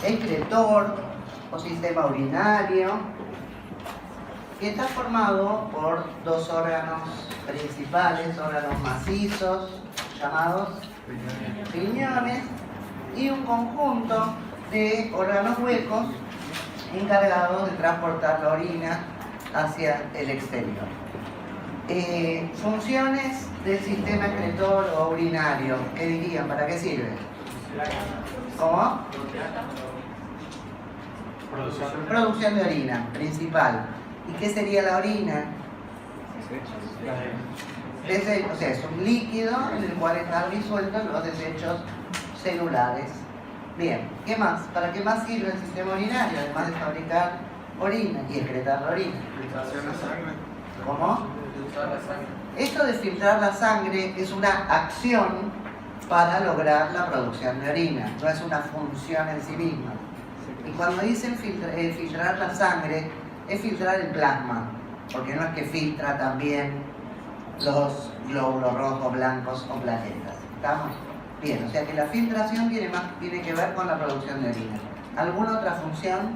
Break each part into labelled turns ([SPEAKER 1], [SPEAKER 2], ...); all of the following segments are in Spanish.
[SPEAKER 1] excretor o sistema urinario, que está formado por dos órganos principales, órganos macizos, llamados riñones, y un conjunto de órganos huecos encargados de transportar la orina hacia el exterior. Funciones del sistema excretor o urinario, ¿qué dirían? ¿Para qué sirve? ¿Cómo? Producción de orina, principal. ¿Y qué sería la orina? O sea, es un líquido en el cual están disueltos los desechos celulares. Bien, ¿qué más? ¿Para qué más sirve el sistema urinario? Además de fabricar orina y excretar la orina.
[SPEAKER 2] Filtración de sangre.
[SPEAKER 1] ¿Cómo?
[SPEAKER 2] Filtrar la sangre.
[SPEAKER 1] Esto de filtrar la sangre es una acción para lograr la producción de orina, no es una función en sí misma. Y cuando dicen filtrar la sangre, es filtrar el plasma, porque no es que filtra también los glóbulos rojos, blancos o plaquetas. ¿Estamos? Bien, o sea que la filtración tiene que ver con la producción de orina. ¿Alguna otra función?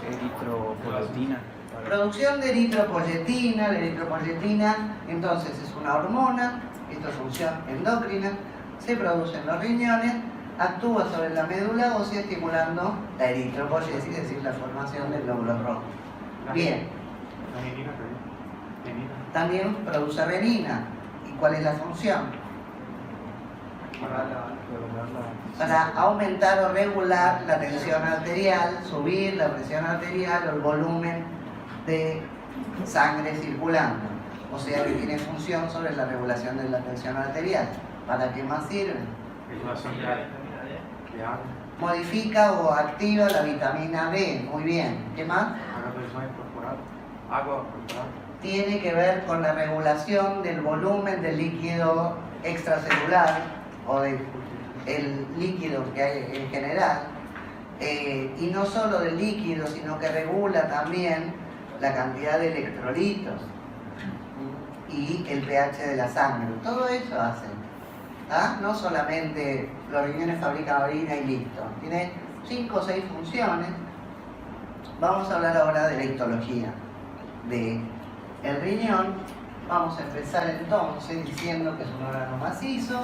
[SPEAKER 3] Eritropoyetina.
[SPEAKER 1] Producción de eritropoyetina. La eritropoyetina entonces es una hormona, esto es función endocrina, se produce en los riñones, actúa sobre la médula ósea estimulando la eritropoyesis, es decir, la formación del glóbulo rojo. Bien. También produce renina. ¿Y cuál es la función? Para aumentar o regular la tensión arterial, subir la presión arterial o el volumen de sangre circulando. O sea que tiene función sobre la regulación de la tensión arterial. ¿Para qué más sirve? Modifica o activa la vitamina D. Muy bien. ¿Qué más?
[SPEAKER 2] Agua corporal.
[SPEAKER 1] Tiene que ver con la regulación del volumen del líquido extracelular o del líquido que hay en general, y no solo del líquido, sino que regula también la cantidad de electrolitos y el pH de la sangre. Todo eso hace. No solamente los riñones fabrican orina y listo. Tiene 5 o 6 funciones. Vamos a hablar ahora de la histología del riñón. Vamos a empezar entonces diciendo que es un órgano macizo.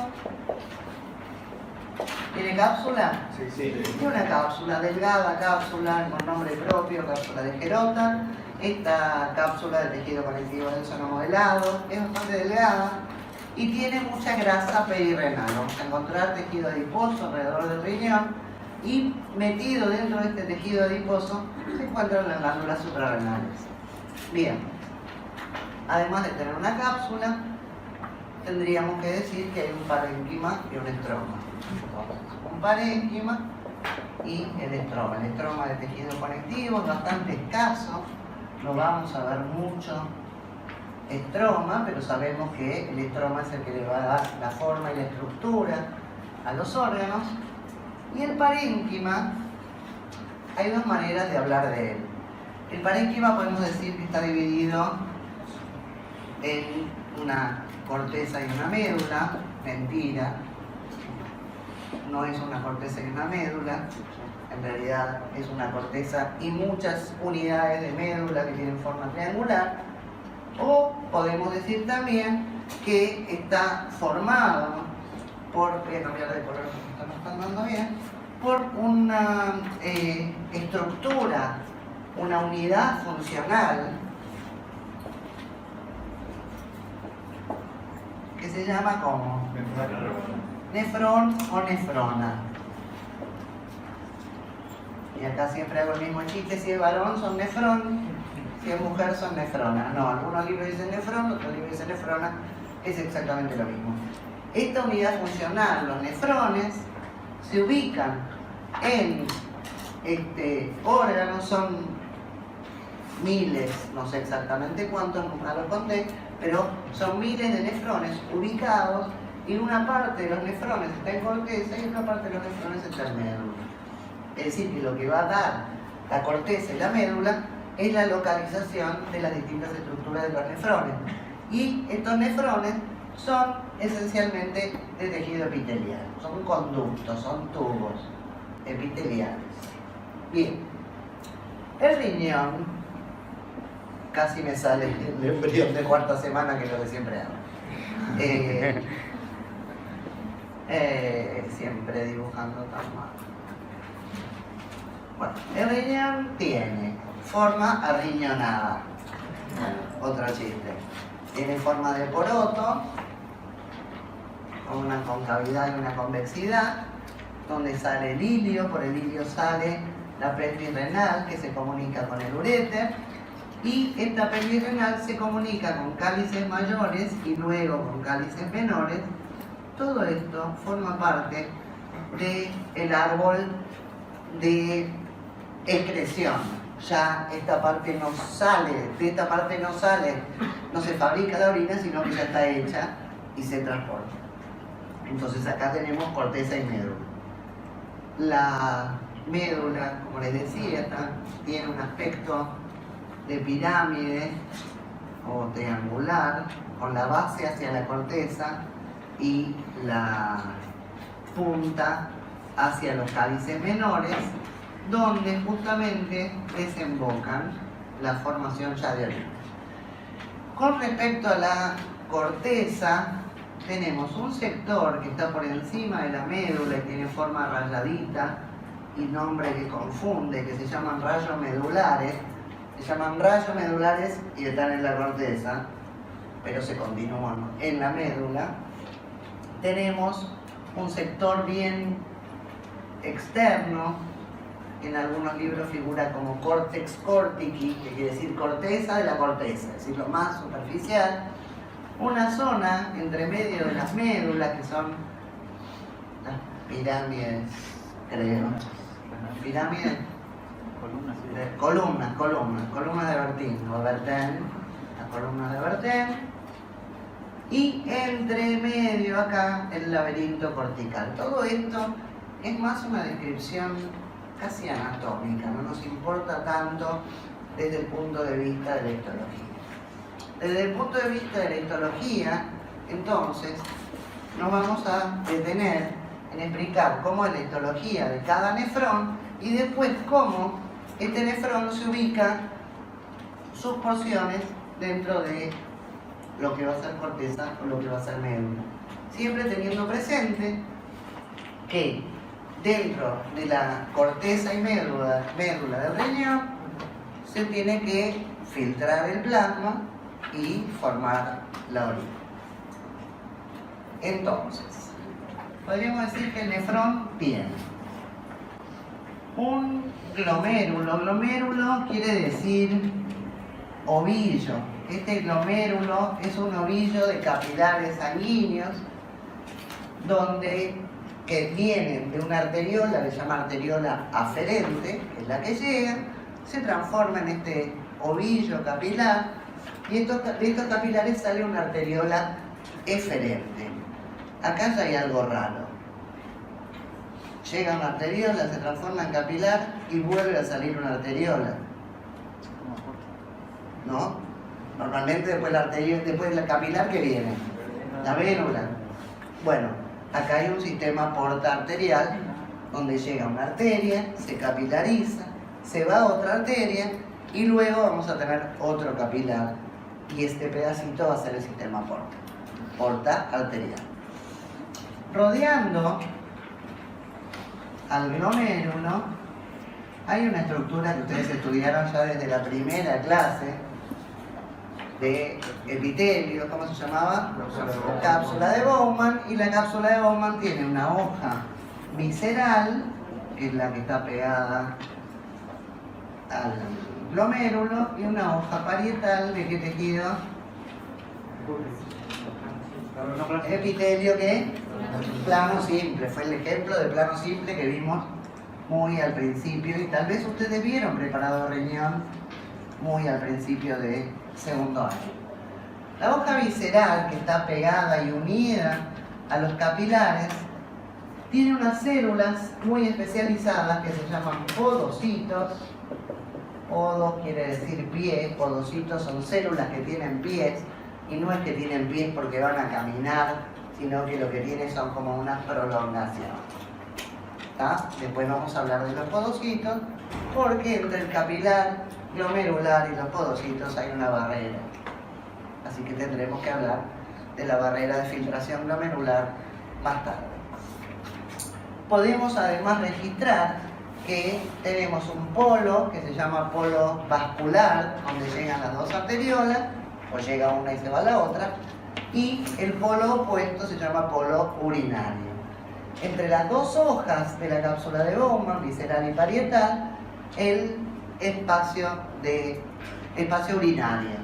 [SPEAKER 1] ¿Tiene cápsula?
[SPEAKER 2] Sí.
[SPEAKER 1] Tiene una cápsula delgada, cápsula con nombre propio, cápsula de Gerota. Esta cápsula del tejido conectivo denso no modelado es bastante delgada y tiene mucha grasa perirrenal. Vamos a encontrar tejido adiposo alrededor del riñón y metido dentro de este tejido adiposo se encuentran las glándulas suprarrenales. Bien, además de tener una cápsula, tendríamos que decir que hay un parénquima y un estroma. Un parénquima y el estroma. El estroma de tejido conectivo es bastante escaso, no vamos a ver mucho estroma, pero sabemos que el estroma es el que le va a dar la forma y la estructura a los órganos. Y el parénquima, hay dos maneras de hablar de él. El parénquima podemos decir que está dividido en una corteza y una médula. Mentira, no es una corteza y una médula, en realidad es una corteza y muchas unidades de médula que tienen forma triangular. O podemos decir también que está formado por, voy a cambiar de color porque no están dando bien, por una estructura, una unidad funcional que se llama como nefrón o nefrona. Y acá siempre hago el mismo chiste: si es varón son nefrón, si es mujer son nefrona. No, algunos libros dicen nefrón, otros libros dicen nefrona, es exactamente lo mismo. Esta unidad funcional, los nefrones, se ubican en órganos, son miles, no sé exactamente cuántos, nunca los conté, pero son miles de nefrones ubicados, y una parte de los nefrones está en corteza y una parte de los nefrones está en médula. Es decir, que lo que va a dar la corteza y la médula es la localización de las distintas estructuras de los nefrones. Y estos nefrones son esencialmente de tejido epitelial, son conductos, son tubos. epiteliales. Bien, el riñón, casi me sale el embrión de cuarta semana, que es lo que siempre hago. Siempre dibujando tan mal. Bueno, el riñón tiene forma arriñonada. Otro chiste. Tiene forma de poroto, con una concavidad y una convexidad, donde sale el ilio. Por el ilio sale la pelvis renal, que se comunica con el uréter, y esta pelvis renal se comunica con cálices mayores y luego con cálices menores. Todo esto forma parte del árbol de excreción. Ya esta parte no sale, de esta parte no sale, no se fabrica la orina, sino que ya está hecha y se transporta. Entonces acá tenemos corteza y médula. La médula, como les decía, tiene un aspecto de pirámide o triangular, con la base hacia la corteza y la punta hacia los cálices menores, donde justamente desembocan la formación ya de orina. Con respecto a la corteza, tenemos un sector que está por encima de la médula y tiene forma rayadita y nombre que confunde, que se llaman rayos medulares. Se llaman rayos medulares y están en la corteza, pero se continúan en la médula. Tenemos un sector bien externo, en algunos libros figura como córtex cortici, que quiere decir corteza de la corteza, es decir, lo más superficial. Una zona entre medio de las médulas, que son las pirámides, creo. Pirámides, columnas de Bertin, o Bertin, las columnas de Bertin. Y entre medio acá el laberinto cortical. Todo esto es más una descripción casi anatómica, no nos importa tanto desde el punto de vista de la histología. Desde el punto de vista de la histología, entonces, nos vamos a detener en explicar cómo es la histología de cada nefrón y después cómo este nefrón se ubica sus porciones dentro de lo que va a ser corteza o lo que va a ser médula. Siempre teniendo presente que dentro de la corteza y médula del riñón se tiene que filtrar el plasma y formar la orina. Entonces, podríamos decir que el nefrón tiene un glomérulo. Glomérulo quiere decir ovillo. Este glomérulo es un ovillo de capilares sanguíneos que vienen de una arteriola, le llama arteriola aferente, que es la que llega, se transforma en este ovillo capilar y de estos capilares sale una arteriola eferente. Acá ya hay algo raro. Llega una arteriola, se transforma en capilar y vuelve a salir una arteriola. ¿No? Normalmente después del capilar, ¿qué viene? La vénula. Bueno, acá hay un sistema porta arterial donde llega una arteria, se capilariza, se va a otra arteria y luego vamos a tener otro capilar y este pedacito va a ser el sistema porta arterial. Rodeando al glomérulo hay una estructura que ustedes estudiaron ya desde la primera clase de epitelio, ¿cómo se llamaba? Cápsula de Bowman, y la cápsula de Bowman tiene una hoja visceral, que es la que está pegada al glomérulo, y una hoja parietal de qué tejido? Epitelio, que plano simple, fue el ejemplo de plano simple que vimos muy al principio, y tal vez ustedes vieron preparado riñón muy al principio de segundo año. La hoja visceral, que está pegada y unida a los capilares, tiene unas células muy especializadas que se llaman podocitos. Podos quiere decir pie, podocitos son células que tienen pies, y no es que tienen pies porque van a caminar, sino que lo que tienen son como una prolongación. ¿tá? Después vamos a hablar de los podocitos, porque entre el capilar glomerular y los podocitos hay una barrera. Así que tendremos que hablar de la barrera de filtración glomerular más tarde. Podemos además registrar que tenemos un polo que se llama polo vascular, donde llegan las dos arteriolas, o llega una y se va la otra, y el polo opuesto se llama polo urinario. Entre las dos hojas de la cápsula de Bowman, visceral y parietal, el espacio urinario.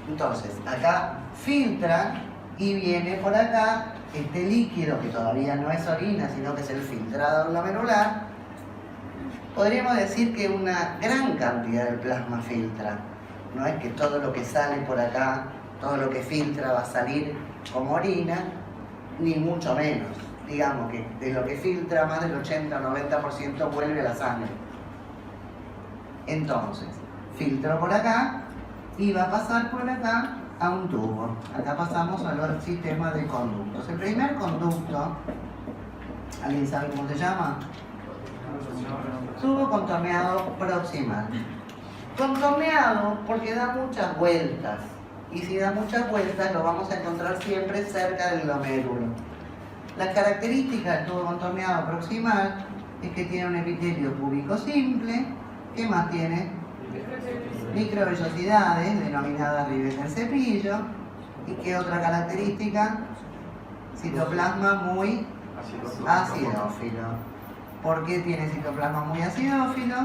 [SPEAKER 1] Entonces, acá filtra y viene por acá este líquido, que todavía no es orina, sino que es el filtrado glomerular. Podríamos decir que una gran cantidad de plasma filtra. No es que todo lo que sale por acá, todo lo que filtra va a salir como orina, ni mucho menos. Digamos que de lo que filtra, más del 80 o 90% vuelve a la sangre. Entonces, filtró por acá y va a pasar por acá a un tubo. Acá pasamos al sistema de conductos. El primer conducto, ¿alguien sabe cómo se llama? Tubo contorneado proximal. Contorneado porque da muchas vueltas. Y si da muchas vueltas lo vamos a encontrar siempre cerca del glomérulo. La característica del tubo contorneado proximal es que tiene un epitelio púbico simple. ¿Qué más tiene? Microvellosidades, denominadas ribes del cepillo. ¿Y qué otra característica? Citoplasma muy acidófilo. ¿Por qué tiene citoplasma muy acidófilo?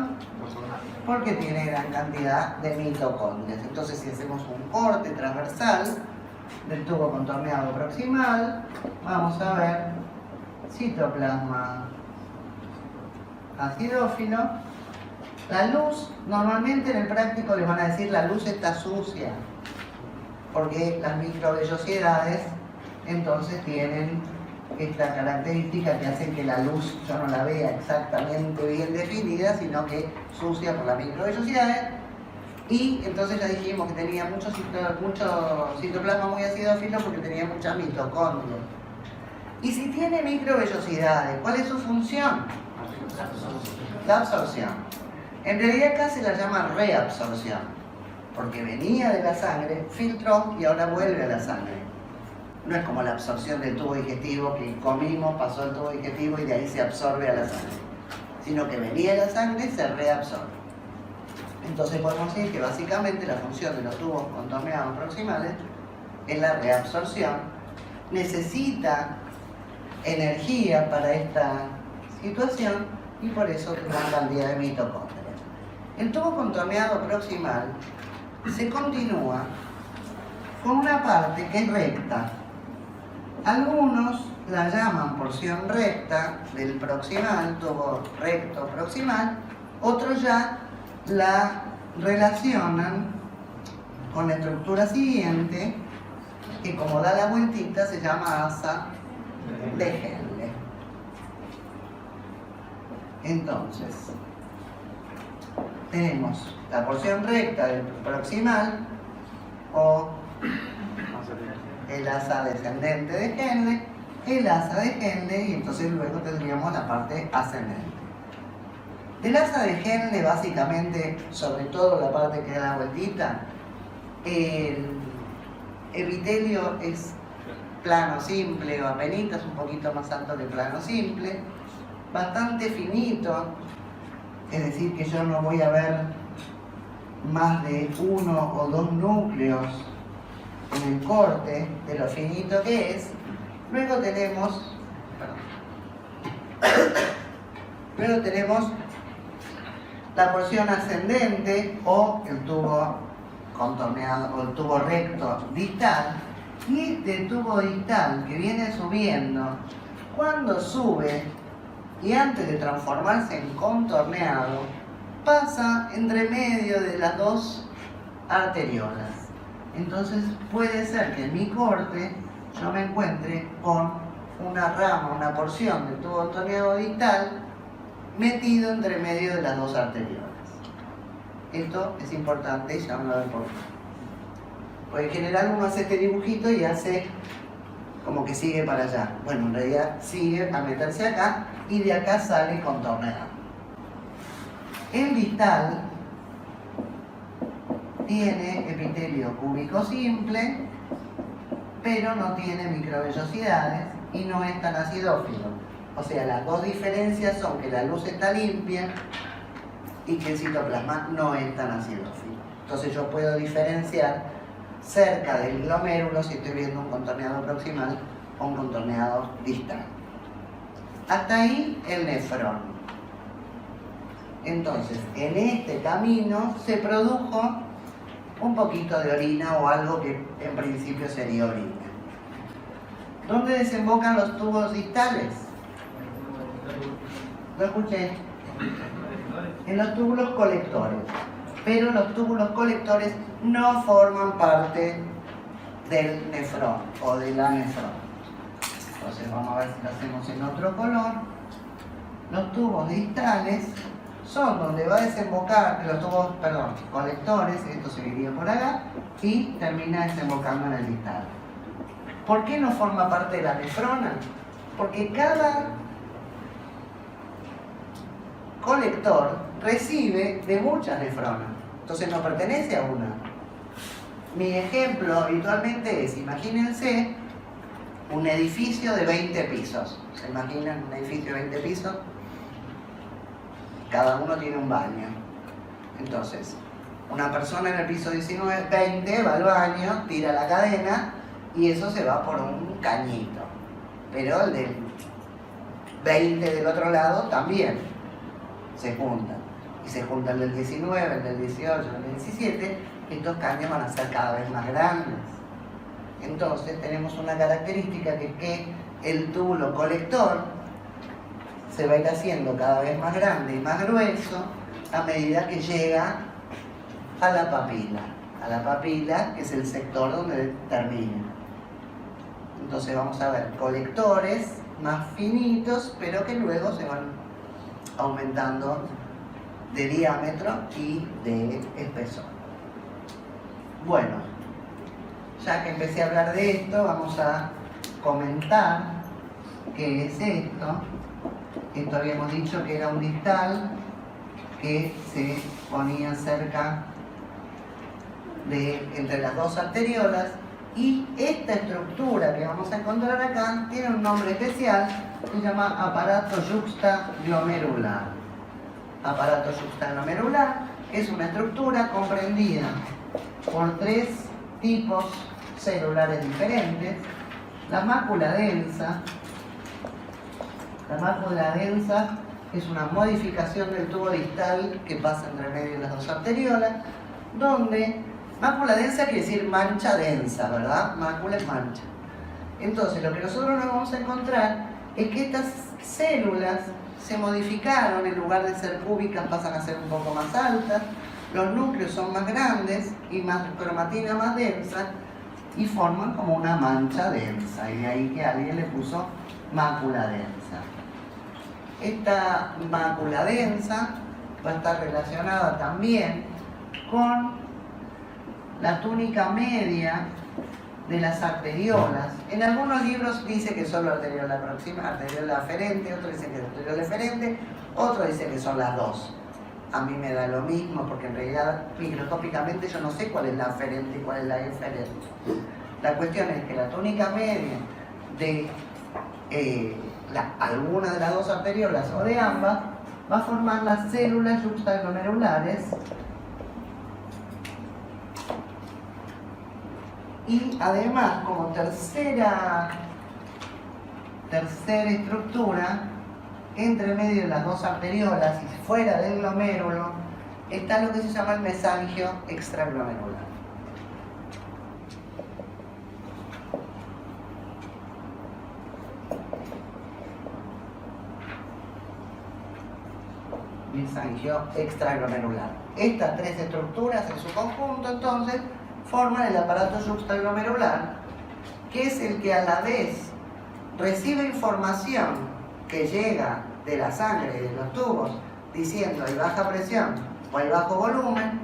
[SPEAKER 1] Porque tiene gran cantidad de mitocondrias. Entonces, si hacemos un corte transversal del tubo contorneado proximal, vamos a ver citoplasma acidófilo. La luz, normalmente en el práctico les van a decir la luz está sucia, porque las microvellosidades entonces tienen esta característica que hace que la luz yo no la vea exactamente bien definida, sino que sucia por las microvellosidades. Y entonces ya dijimos que tenía mucho citoplasma muy acidófilo porque tenía muchas mitocondrias. Y si tiene microvellosidades, ¿cuál es su función? La absorción. En realidad acá se la llama reabsorción, porque venía de la sangre, filtró y ahora vuelve a la sangre. No es como la absorción del tubo digestivo, que comimos, pasó al tubo digestivo y de ahí se absorbe a la sangre, sino que venía de la sangre y se reabsorbe. Entonces podemos decir que básicamente la función de los tubos contorneados proximales es la reabsorción. Necesita energía para esta situación y por eso tiene una cantidad de mitocondrias. El tubo contorneado proximal se continúa con una parte que es recta. Algunos la llaman porción recta del proximal, tubo recto proximal, otros ya la relacionan con la estructura siguiente, que como da la vueltita se llama asa de Henle. Entonces, tenemos la porción recta del proximal o el asa descendente de Henle, el asa de Henle y entonces luego tendríamos la parte ascendente. Del asa de Henle básicamente, sobre todo la parte que da la vueltita, el epitelio es plano simple o apenitas, un poquito más alto que plano simple, bastante finito, es decir que yo no voy a ver más de 1 o 2 núcleos en el corte de lo finito que es. Luego tenemos la porción ascendente o el tubo contorneado o el tubo recto distal, y este tubo distal que viene subiendo, cuando sube y antes de transformarse en contorneado, pasa entre medio de las dos arteriolas. Entonces puede ser que en mi corte yo me encuentre con una rama, una porción del tubo contorneado distal metido entre medio de las dos arteriolas. Esto es importante, ya vamos a ver por qué. Porque en general uno hace este dibujito y hace como que sigue para allá. Bueno, en realidad sigue a meterse acá y de acá sale contorneado. El distal tiene epitelio cúbico simple, pero no tiene microvellosidades y no es tan acidófilo. O sea, las dos diferencias son que la luz está limpia y que el citoplasma no es tan acidófilo. Entonces yo puedo diferenciar cerca del glomérulo si estoy viendo un contorneado proximal o un contorneado distal. Hasta ahí el nefrón. Entonces, en este camino se produjo un poquito de orina o algo que en principio sería orina. ¿Dónde desembocan los tubos distales? Lo escuché. En los túbulos colectores. Pero los túbulos colectores no forman parte del nefrón o de la nefrón. Entonces vamos a ver si lo hacemos en otro color. Los tubos distales son donde va a desembocar, los tubos, colectores, esto seguiría por acá, y termina desembocando en el distal. ¿Por qué no forma parte de la nefrona? Porque cada colector recibe de muchas nefronas, entonces no pertenece a una. Mi ejemplo habitualmente es, imagínense un edificio de 20 pisos. ¿Se imaginan un edificio de 20 pisos? Cada uno tiene un baño. Entonces, una persona en el piso 20 va al baño, tira la cadena y eso se va por un cañito. Pero el del 20 del otro lado también se juntan. Y se juntan el del 19, el del 18, el del 17. Estos caños van a ser cada vez más grandes. Entonces tenemos una característica que el túbulo colector se va a ir haciendo cada vez más grande y más grueso a medida que llega a la papila, que es el sector donde termina. Entonces vamos a ver colectores más finitos, pero que luego se van aumentando de diámetro y de espesor. Bueno, ya que empecé a hablar de esto, vamos a comentar qué es esto. Esto habíamos dicho que era un distal que se ponía cerca de entre las dos arteriolas, y esta estructura que vamos a encontrar acá tiene un nombre especial que se llama aparato yuxtaglomerular. Aparato yuxtaglomerular es una estructura comprendida por tres tipos celulares diferentes. La mácula densa es una modificación del tubo distal que pasa entre medio de las dos arteriolas, donde mácula densa quiere decir mancha densa, ¿verdad? Mácula es mancha. Entonces lo que nosotros nos vamos a encontrar es que estas células se modificaron, en lugar de ser cúbicas pasan a ser un poco más altas, los núcleos son más grandes y más cromatina más densa y forman como una mancha densa, y de ahí que alguien le puso mácula densa. Esta mácula densa va a estar relacionada también con la túnica media de las arteriolas. En algunos libros dice que solo arteriola próxima, arteriola aferente, otro dice que es arteriola eferente, otro dice que son las dos. A mí me da lo mismo, porque en realidad microscópicamente yo no sé cuál es la aferente y cuál es la eferente. La cuestión es que la túnica media de alguna de las dos arteriolas o de ambas va a formar las células yuxtaglomerulares, y además como tercera estructura entre medio de las dos arteriolas y fuera del glomérulo está lo que se llama el mesangio extraglomerular. Mesangio extraglomerular. Estas tres estructuras en su conjunto entonces forman el aparato yuxtaglomerular, que es el que a la vez recibe información que llega de la sangre y de los tubos diciendo hay baja presión o hay bajo volumen,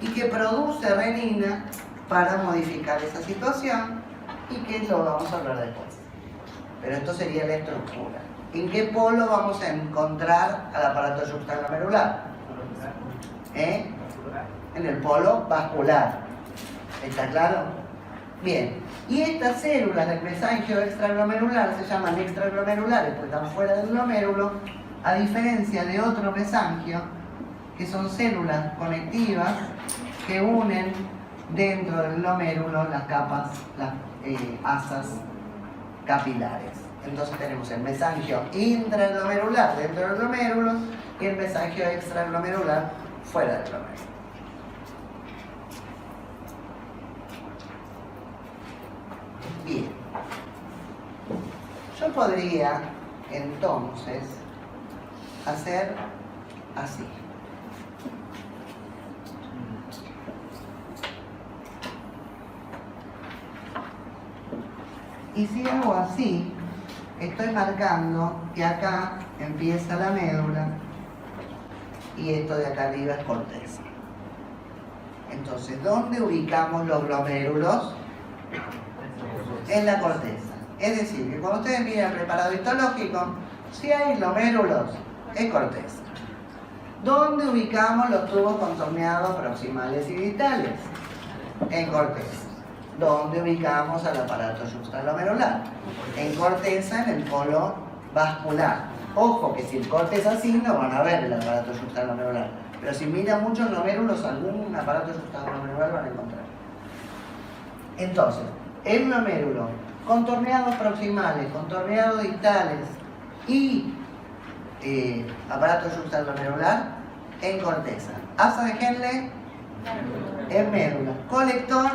[SPEAKER 1] y que produce renina para modificar esa situación, y que lo vamos a hablar después. Pero esto sería la estructura. ¿En qué polo vamos a encontrar al aparato substaglomerular? En el polo vascular. ¿Está claro? Bien. Y estas células del mesangio extraglomerular se llaman extraglomerulares porque están fuera del glomérulo, a diferencia de otro mesangio, que son células conectivas que unen dentro del glomérulo las capas, las asas capilares. Entonces tenemos el mesangio intraglomerular dentro del glomérulo y el mesangio extraglomerular fuera del glomérulo. Bien. Yo podría entonces hacer así. Y si hago así, estoy marcando que acá empieza la médula y esto de acá arriba es corteza. Entonces, ¿dónde ubicamos los glomérulos? En la corteza. Es decir, que cuando ustedes miran el preparado histológico, si hay glomérulos, es corteza. ¿Dónde ubicamos los tubos contorneados proximales y distales? En corteza. ¿Dónde ubicamos al aparato substaglomerular? En corteza, en el polo vascular. Ojo, que si el corte es así, no van a ver el aparato substaglomerular. Pero si miran muchos glomérulos, algún aparato substaglomerular van a encontrar. Entonces, el glomérulo, contorneados proximales, contorneados distales y aparato substaglomerular en corteza. Asa de Henle en médula. Colector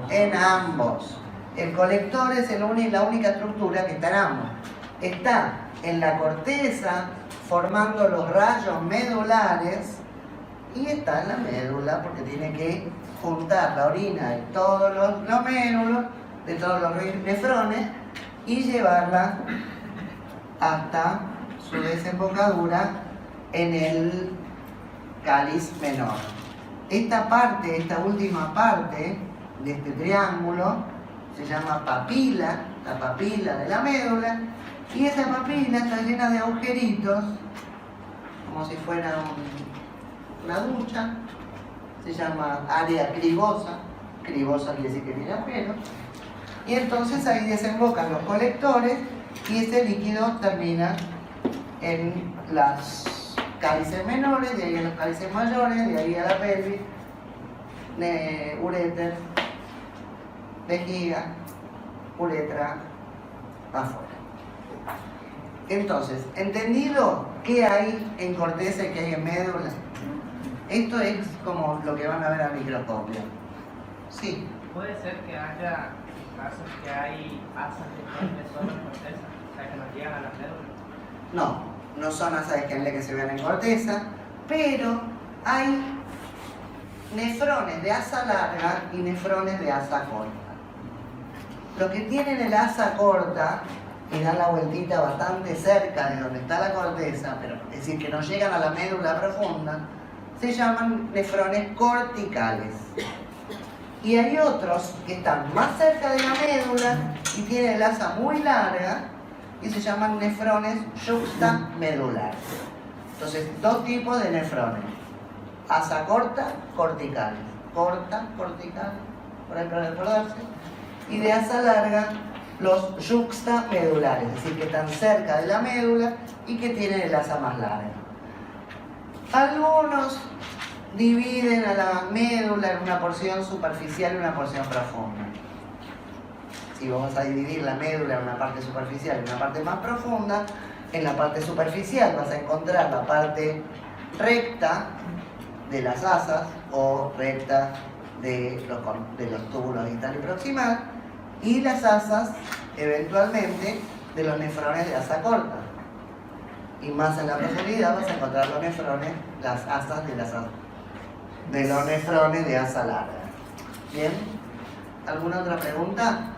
[SPEAKER 1] en ambos. El colector es la única estructura que está en ambos. Está en la corteza formando los rayos medulares y está en la médula porque tiene que juntar la orina de todos los glomérulos, de todos los nefrones y llevarla hasta su desembocadura en el cáliz menor. Esta parte, esta última parte de este triángulo se llama papila, la papila de la médula, y esa papila está llena de agujeritos, como si fuera una ducha. Se llama área cribosa. Cribosa quiere decir que tiene agujeros. Y entonces ahí desembocan los colectores y ese líquido termina en las cálices menores, de ahí a los cálices mayores, de ahí a la pelvis, uréter, vejiga, uretra, afuera. Entonces, ¿entendido qué hay en corteza y qué hay en médula? Esto es como lo que van a ver a microscopio. Sí.
[SPEAKER 3] ¿Puede ser que haya casos que hay asas de Henle solo en corteza? O sea, que nos llegan a las médulas.
[SPEAKER 1] No son asas de Henle que se ven en corteza, pero hay nefrones de asa larga y nefrones de asa corta. Los que tienen el asa corta y dan la vueltita bastante cerca de donde está la corteza, pero es decir, que no llegan a la médula profunda, se llaman nefrones corticales. Y hay otros que están más cerca de la médula y tienen el asa muy larga y se llaman nefrones yuxtamedulares. Entonces, dos tipos de nefrones. Asa corta, corticales. Corta, cortical, por ahí para recordarse. Y de asa larga, los yuxtamedulares, es decir, que están cerca de la médula y que tienen el asa más larga. Algunos dividen a la médula en una porción superficial y una porción profunda. Si vamos a dividir la médula en una parte superficial y una parte más profunda, en la parte superficial vas a encontrar la parte recta de las asas o recta de los túbulos distal y proximal, y las asas eventualmente de los nefrones de asa corta. Y más en la profundidad vas a encontrar los nefrones, las asas de los nefrones de asa larga. ¿Bien? ¿Alguna otra pregunta?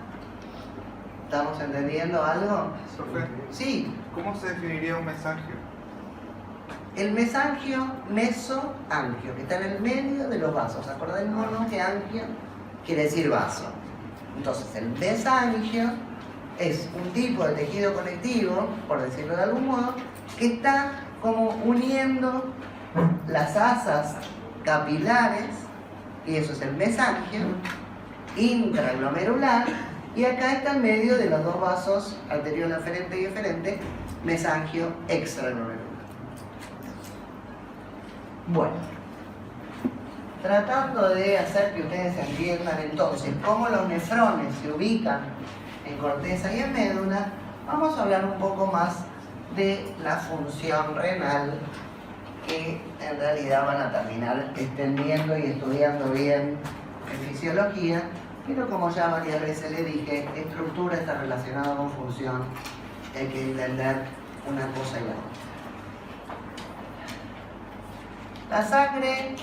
[SPEAKER 1] ¿Estamos entendiendo algo?
[SPEAKER 2] Profe,
[SPEAKER 1] Sí.
[SPEAKER 2] ¿cómo se definiría un mesangio?
[SPEAKER 1] El mesangio, mesoangio, que está en el medio de los vasos. ¿Acordáis, mono, que angio quiere decir vaso? Entonces, el mesangio es un tipo de tejido conectivo, por decirlo de algún modo, que está como uniendo las asas capilares, y eso es el mesangio, intraglomerular, y acá está en medio de los dos vasos, arteriol aferente y eferente, mesangio extraglomerular. Bueno, tratando de hacer que ustedes entiendan entonces cómo los nefrones se ubican en corteza y en médula, vamos a hablar un poco más de la función renal, que en realidad van a terminar extendiendo y estudiando bien en fisiología, pero como ya varias veces le dije, estructura está relacionada con función, hay que entender una cosa y la otra. La sangre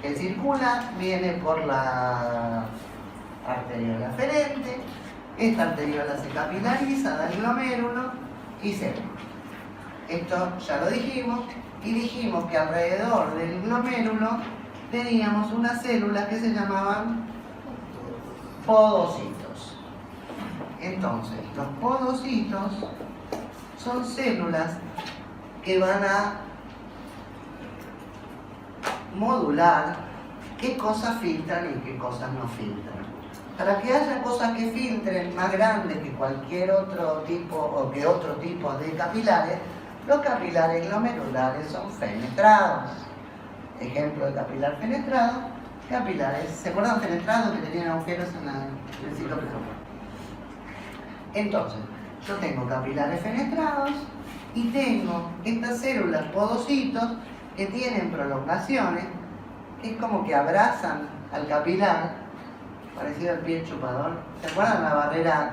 [SPEAKER 1] que circula viene por la arteriola aferente, esta arteriola se capilariza, da el glomérulo y se ve. Esto ya lo dijimos, y dijimos que alrededor del glomérulo teníamos unas células que se llamaban podocitos. Entonces, los podocitos son células que van a modular qué cosas filtran y qué cosas no filtran. Para que haya cosas que filtren más grandes que cualquier otro tipo o que otro tipo de capilares, los capilares glomerulares son fenestrados. Ejemplo de capilar fenestrado, capilares, ¿se acuerdan fenestrados que tenían agujeros en el citoplasma? Entonces, yo tengo capilares fenestrados y tengo estas células podocitos que tienen prolongaciones, que es como que abrazan al capilar, parecido al pie chupador. ¿Se acuerdan la barrera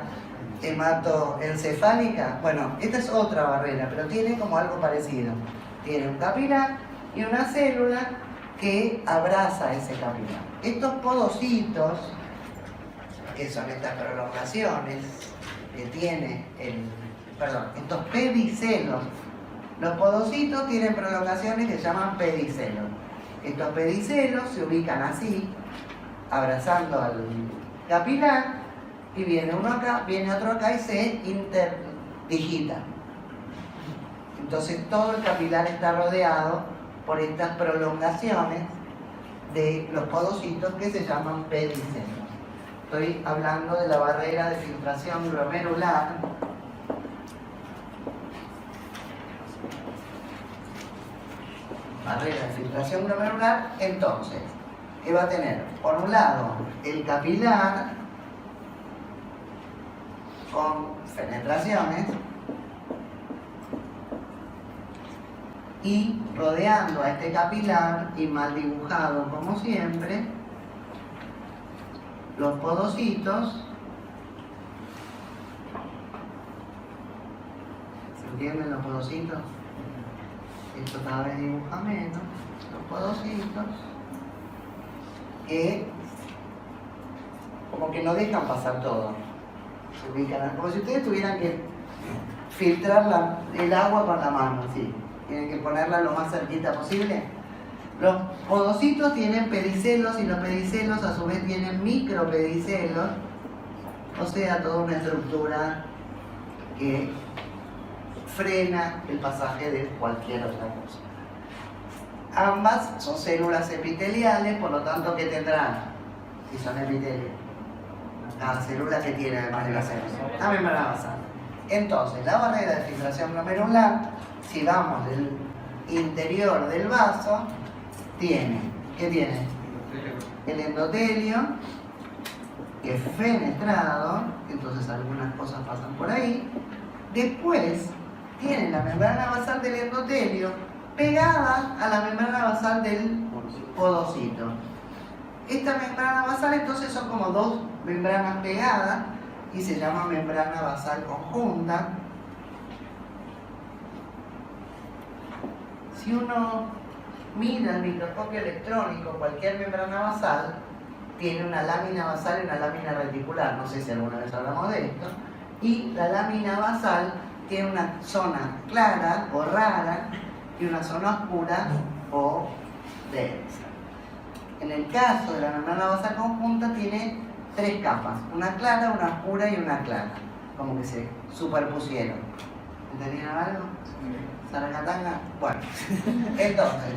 [SPEAKER 1] hematoencefálica? Bueno, esta es otra barrera, pero tiene como algo parecido. Tiene un capilar y una célula que abraza ese capilar. Estos podocitos, que son estas prolongaciones que tiene estos pedicelos, los podocitos tienen prolongaciones que se llaman pedicelos. Estos pedicelos se ubican así, abrazando al capilar, y viene uno acá, viene otro acá y se interdigitan. Entonces todo el capilar está rodeado por estas prolongaciones de los podocitos que se llaman pedicelos. Estoy hablando de la barrera de filtración glomerular. Barrera de filtración glomerular, entonces, que va a tener, por un lado, el capilar con penetraciones y rodeando a este capilar, y mal dibujado como siempre, los podocitos. ¿Se entienden los podocitos? Esto cada vez dibuja menos. Los podocitos que como que no dejan pasar todo. Se ubican como si ustedes tuvieran que filtrar el agua con la mano, así. Tienen que ponerla lo más cerquita posible. Los podocitos tienen pedicelos, y los pedicelos a su vez tienen micropedicelos, o sea, toda una estructura que frena el pasaje de cualquier otra cosa. Ambas son células epiteliales, por lo tanto, ¿qué tendrán? Si son epitelios. Cada célula que tiene, además de las células. La membrana basal. Entonces, la barrera de filtración glomerular, si vamos del interior del vaso, ¿qué tiene? El endotelio, que es fenestrado, entonces algunas cosas pasan por ahí. Después, tiene la membrana basal del endotelio pegada a la membrana basal del podocito. Esta membrana basal entonces son como dos membranas pegadas y se llama membrana basal conjunta. Si uno mira el microscopio electrónico, cualquier membrana basal tiene una lámina basal y una lámina reticular, no sé si alguna vez hablamos de esto, y la lámina basal tiene una zona clara o rara y una zona oscura o densa. En el caso de la membrana basal conjunta tiene tres capas, una clara, una oscura y una clara, como que se superpusieron. ¿Entendieron algo? ¿Saracatanga? Bueno, entonces,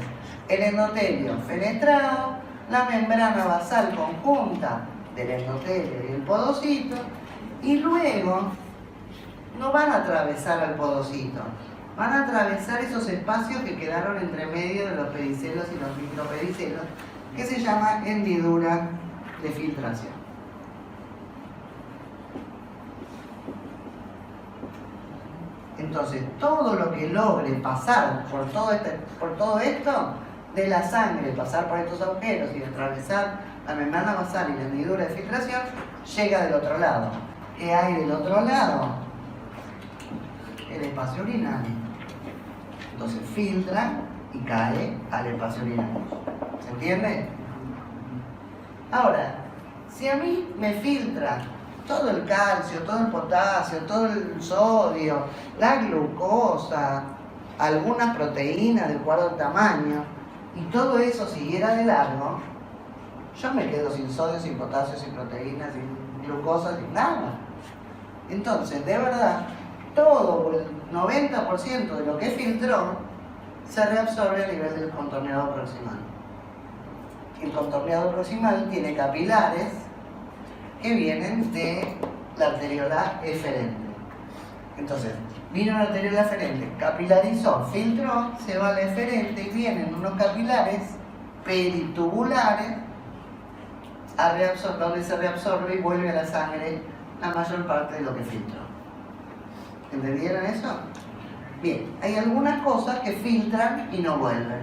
[SPEAKER 1] el endotelio fenestrado, la membrana basal conjunta del endotelio y el podocito, y luego no van a atravesar al podocito, van a atravesar esos espacios que quedaron entre medio de los pedicelos y los micropedicelos, que se llama hendidura de filtración. Entonces, todo lo que logre pasar por todo esto de la sangre, pasar por estos agujeros y atravesar la membrana basal y la hendidura de filtración, llega del otro lado. ¿Qué hay del otro lado? El espacio urinario. Entonces filtra y cae al espacio urinario. ¿Se entiende? Ahora, si a mí me filtra todo el calcio, todo el potasio, todo el sodio, la glucosa, algunas proteínas de acuerdo al tamaño, y todo eso siguiera de largo, yo me quedo sin sodio, sin potasio, sin proteínas, sin glucosa, sin nada. Entonces, de verdad, todo el 90% de lo que filtró se reabsorbe a nivel del contorneado proximal. El contorneado proximal tiene capilares que vienen de la arteriola eferente. Entonces, vino la arteriola eferente, capilarizó, filtró, se va a la eferente y vienen unos capilares peritubulares a reabsorber, donde se reabsorbe y vuelve a la sangre la mayor parte de lo que filtró. ¿Entendieron eso? Bien, hay algunas cosas que filtran y no vuelven.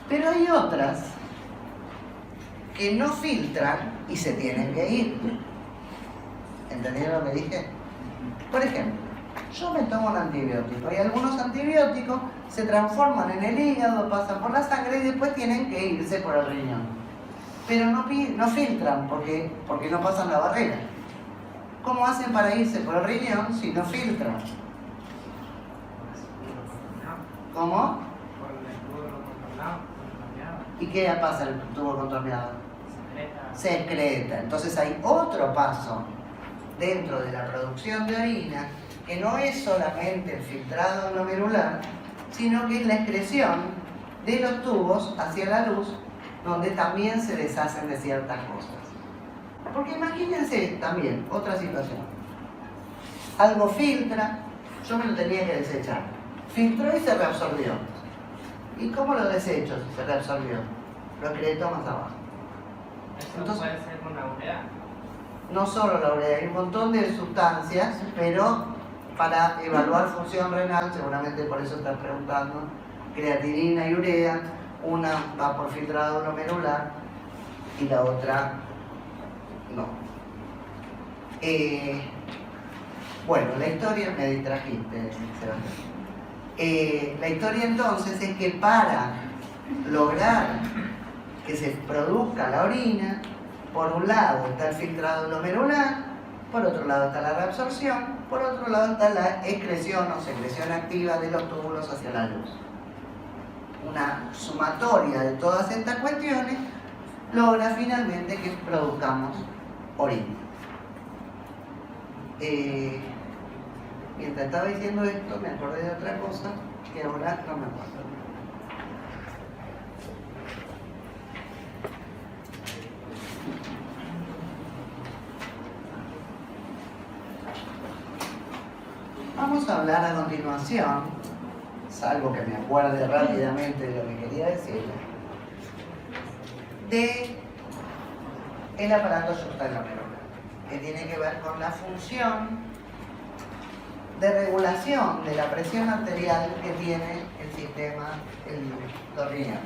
[SPEAKER 1] Pero hay otras que no filtran y se tienen que ir. ¿Entendieron lo que dije? Por ejemplo, yo me tomo un antibiótico y algunos antibióticos se transforman en el hígado, pasan por la sangre y después tienen que irse por el riñón. Pero no filtran porque no pasan la barrera. ¿Cómo hacen para irse por el riñón si no filtran? ¿Cómo? ¿Y qué pasa el tubo contorneado? Se excreta. Entonces hay otro paso dentro de la producción de orina que no es solamente el filtrado glomerular, sino que es la excreción de los tubos hacia la luz, donde también se deshacen de ciertas cosas. Porque imagínense también otra situación. Algo filtra, yo me lo tenía que desechar. Filtró y se reabsorbió. ¿Y cómo lo desecho si se reabsorbió? Lo excreto más abajo.
[SPEAKER 3] ¿Eso
[SPEAKER 1] Entonces,
[SPEAKER 3] puede ser con la urea?
[SPEAKER 1] No solo la urea, hay un montón de sustancias, pero para evaluar función renal, seguramente por eso estás preguntando, creatinina y urea, una va por filtrado glomerular y la otra no. Bueno, la historia, me distrajiste, Sebastián. La historia entonces es que para lograr que se produzca la orina, por un lado está el filtrado glomerular, por otro lado está la reabsorción, por otro lado está la excreción o secreción activa de los túbulos hacia la luz. Una sumatoria de todas estas cuestiones logra finalmente que produzcamos orina. Mientras estaba diciendo esto, me acordé de otra cosa que ahora no me acuerdo. Vamos a hablar a continuación, salvo que me acuerde rápidamente de lo que quería decir, de el aparato yuxtaglomerular, que tiene que ver con la función de regulación de la presión arterial que tiene el sistema los riñones.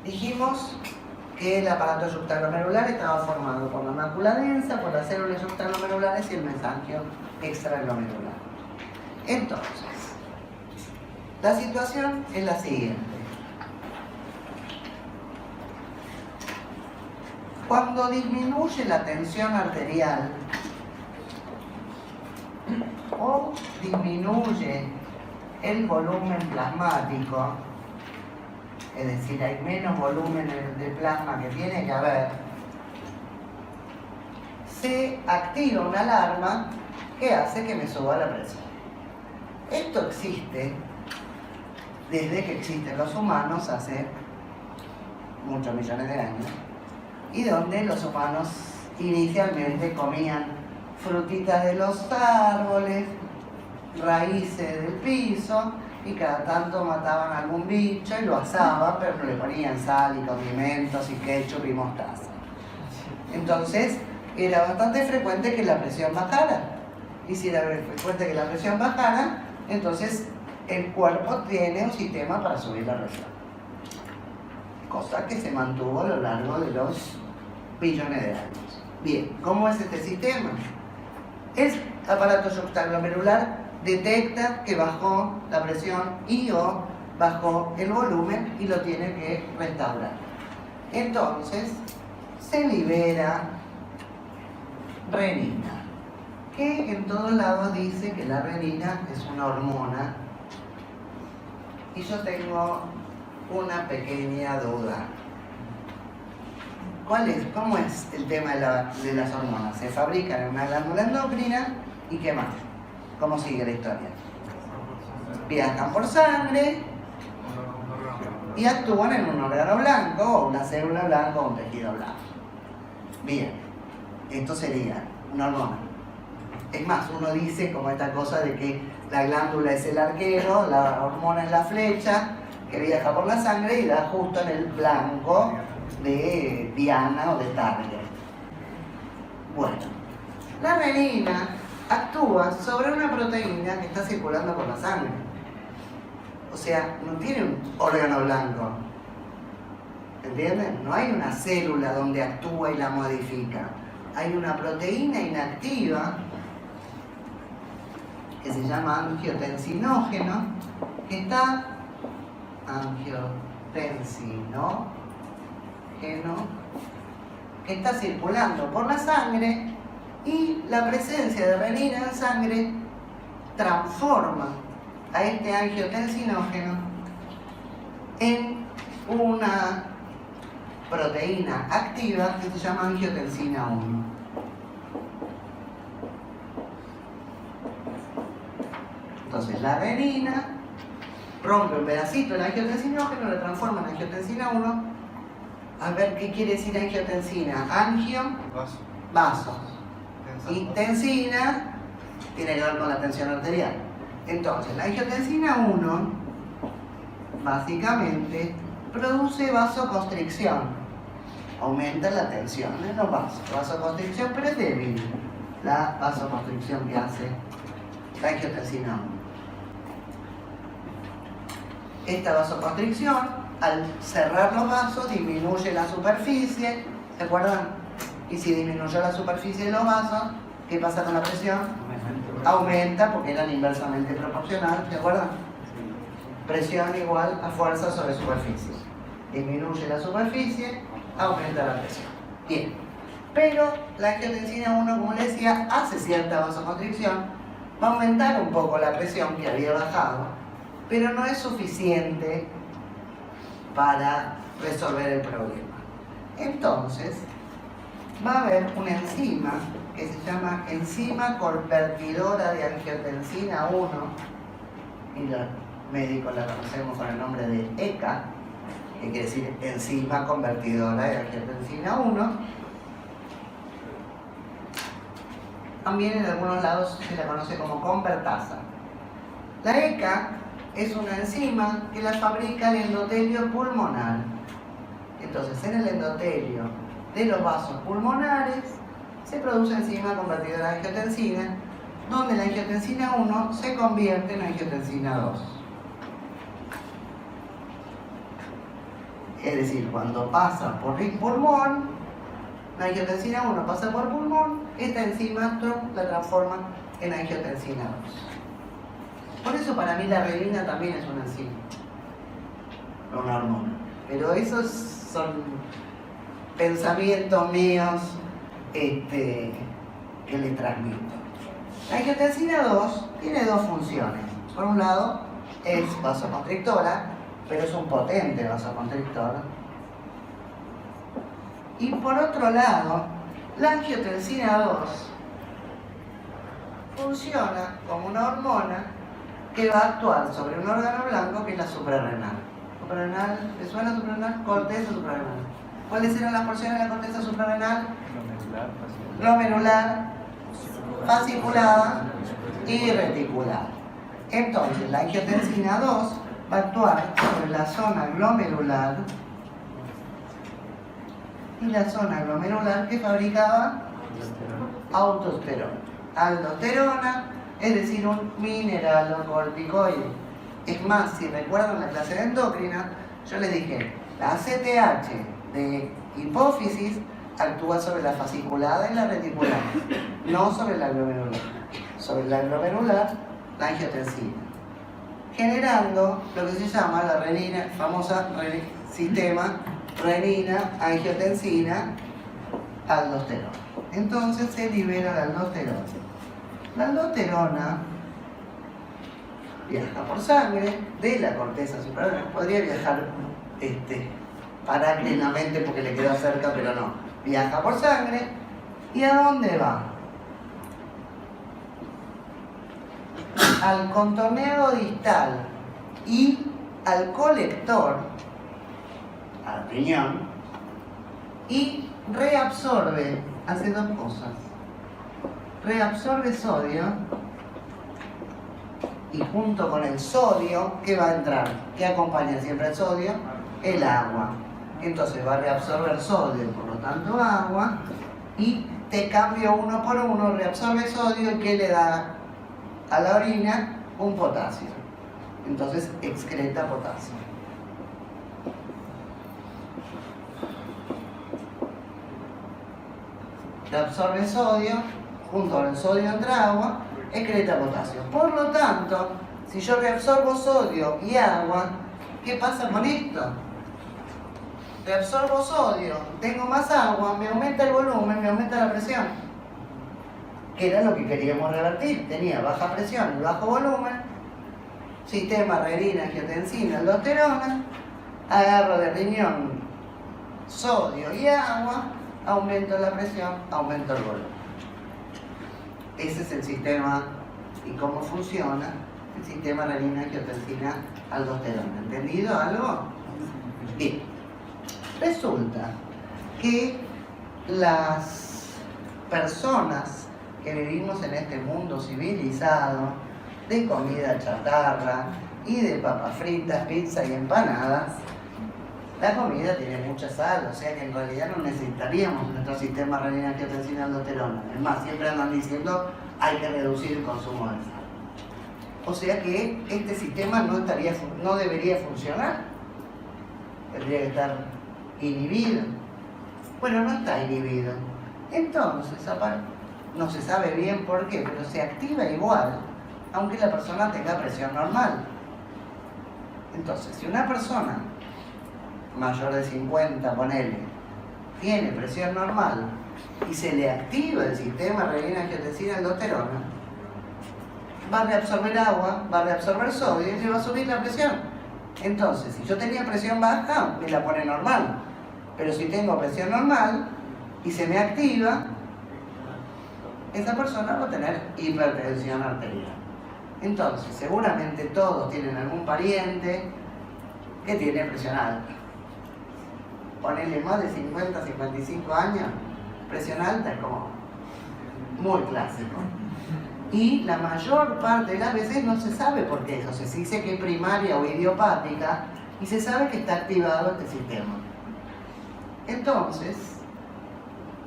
[SPEAKER 1] Dijimos que el aparato yuxtaglomerular estaba formado por la mácula densa, por las células yuxtaglomerulares y el mesanquio extraglomerular. Entonces, la situación es la siguiente. Cuando disminuye la tensión arterial o disminuye el volumen plasmático, es decir, hay menos volumen de plasma que tiene que haber, se activa una alarma que hace que me suba la presión. Esto existe desde que existen los humanos hace muchos millones de años, y donde los humanos inicialmente comían frutitas de los árboles, raíces del piso, y cada tanto mataban algún bicho y lo asaban, pero le ponían sal y condimentos y ketchup y mostaza. Entonces era bastante frecuente que la presión bajara, y si era frecuente que la presión bajara, entonces el cuerpo tiene un sistema para subir la presión, cosa que se mantuvo a lo largo de los billones de años. Bien, ¿cómo es este sistema? El aparato yuxtaglomerular detecta que bajó la presión o bajó el volumen y lo tiene que restaurar. Entonces se libera renina, que en todos lados dice que la renina es una hormona, y yo tengo una pequeña duda. ¿Cómo es el tema de las hormonas? Se fabrican en una glándula endocrina, ¿y qué más? ¿Cómo sigue la historia? Viajan por sangre y actúan en un órgano blanco, o una célula blanca, o un tejido blanco. Bien, esto sería una hormona. Es más, uno dice como esta cosa de que la glándula es el arquero, la hormona es la flecha que viaja por la sangre y da justo en el blanco de Diana o de Target. Bueno, la renina actúa sobre una proteína que está circulando por la sangre. O sea, no tiene un órgano blanco. ¿Entienden? No hay una célula donde actúa y la modifica. Hay una proteína inactiva que se llama angiotensinógeno, que está que está circulando por la sangre, y la presencia de renina en sangre transforma a este angiotensinógeno en una proteína activa que se llama angiotensina 1. Entonces la renina rompe un pedacito del angiotensinógeno, lo transforma en angiotensina 1. A ver, ¿qué quiere decir angiotensina? Angio, vaso. Y tensina tiene que ver con la tensión arterial. Entonces, la angiotensina 1 básicamente produce vasoconstricción, aumenta la tensión en los vasos. Vasoconstricción, pero es débil la vasoconstricción que hace la angiotensina 1. Esta vasoconstricción, al cerrar los vasos, disminuye la superficie, ¿se acuerdan? Y si disminuyó la superficie de los vasos, ¿qué pasa con la presión? Aumenta, porque eran inversamente proporcional, ¿se acuerdan? Presión igual a fuerza sobre superficie. Disminuye la superficie, aumenta la presión. Bien, pero la angiotensina 1, como les decía, hace cierta vasoconstricción, va a aumentar un poco la presión que había bajado, pero no es suficiente para resolver el problema. Entonces, va a haber una enzima que se llama enzima convertidora de angiotensina 1, y los médicos la conocemos con el nombre de ECA, que quiere decir enzima convertidora de angiotensina 1. También en algunos lados se la conoce como convertasa. La ECA es una enzima que la fabrica el endotelio pulmonar. Entonces, en el endotelio de los vasos pulmonares se produce enzima convertidora de angiotensina, donde la angiotensina 1 se convierte en angiotensina 2. Es decir, cuando pasa por el pulmón, la angiotensina 1 pasa por pulmón, esta enzima la transforma en angiotensina 2. Por eso para mí la renina también es una enzima, una hormona. Pero esos son pensamientos míos que les transmito. La angiotensina 2 tiene dos funciones. Por un lado, es vasoconstrictora, pero es un potente vasoconstrictor. Y por otro lado, la angiotensina 2 funciona como una hormona que va a actuar sobre un órgano blanco que es la suprarrenal. ¿Suprarrenal? ¿Le suena suprarrenal? Corteza suprarrenal. ¿Cuáles eran las porciones de la corteza suprarrenal? Glomerular, fasciculada y reticular. Entonces, la angiotensina 2 va a actuar sobre la zona glomerular y la zona glomerular que fabricaba aldosterona, es decir, un mineralocorticoide. Es más, si recuerdan la clase de endocrina, yo les dije, la ACTH de hipófisis actúa sobre la fasciculada y la reticular, no sobre la glomerular. Sobre la glomerular, la angiotensina, generando lo que se llama la renina, famosa sistema renina, angiotensina, aldosterona. Entonces se libera la aldosterona. La aldosterona viaja por sangre de la corteza suprarrenal. Podría viajar paráclinamente porque le quedó cerca, pero no. Viaja por sangre. ¿Y a dónde va? Al contorneado distal y al colector, al riñón, y reabsorbe, hace dos cosas. Reabsorbe sodio y junto con el sodio, ¿qué va a entrar? ¿Qué acompaña siempre el sodio? El agua. Entonces va a reabsorber sodio, por lo tanto agua, y te cambio uno por uno, reabsorbe sodio y ¿qué le da a la orina? Un potasio. Entonces excreta potasio. Reabsorbe sodio, junto con el sodio entra agua, excreta potasio. Por lo tanto, si yo reabsorbo sodio y agua, ¿qué pasa con esto? Reabsorbo sodio, tengo más agua, me aumenta el volumen, me aumenta la presión. Que era lo que queríamos revertir. Tenía baja presión y bajo volumen, sistema renina, angiotensina, aldosterona, agarro de riñón sodio y agua, aumento la presión, aumento el volumen. Ese es el sistema y cómo funciona el sistema renina, angiotensina, aldosterona. ¿Entendido algo? Bien. Resulta que las personas que vivimos en este mundo civilizado de comida chatarra y de papas fritas, pizza y empanadas, la comida tiene mucha sal, o sea que en realidad no necesitaríamos nuestro sistema renina, angiotensina, aldosterona. Es más, siempre andan diciendo hay que reducir el consumo de sal. O sea que este sistema no debería funcionar. Tendría que estar inhibido. Bueno, no está inhibido. Entonces, no se sabe bien por qué, pero se activa igual, aunque la persona tenga presión normal. Entonces, si una persona mayor de 50, ponele, tiene presión normal y se le activa el sistema renina, angiotensina, aldosterona, va a reabsorber agua, va a reabsorber sodio y le va a subir la presión. Entonces, si yo tenía presión baja, me la pone normal. Pero si tengo presión normal y se me activa, esa persona va a tener hipertensión arterial. Entonces, seguramente todos tienen algún pariente que tiene presión alta. Ponele más de 50, 55 años, presión alta es como muy clásico. Y la mayor parte de las veces no se sabe por qué. O sea, se dice que es primaria o idiopática y se sabe que está activado este sistema. Entonces,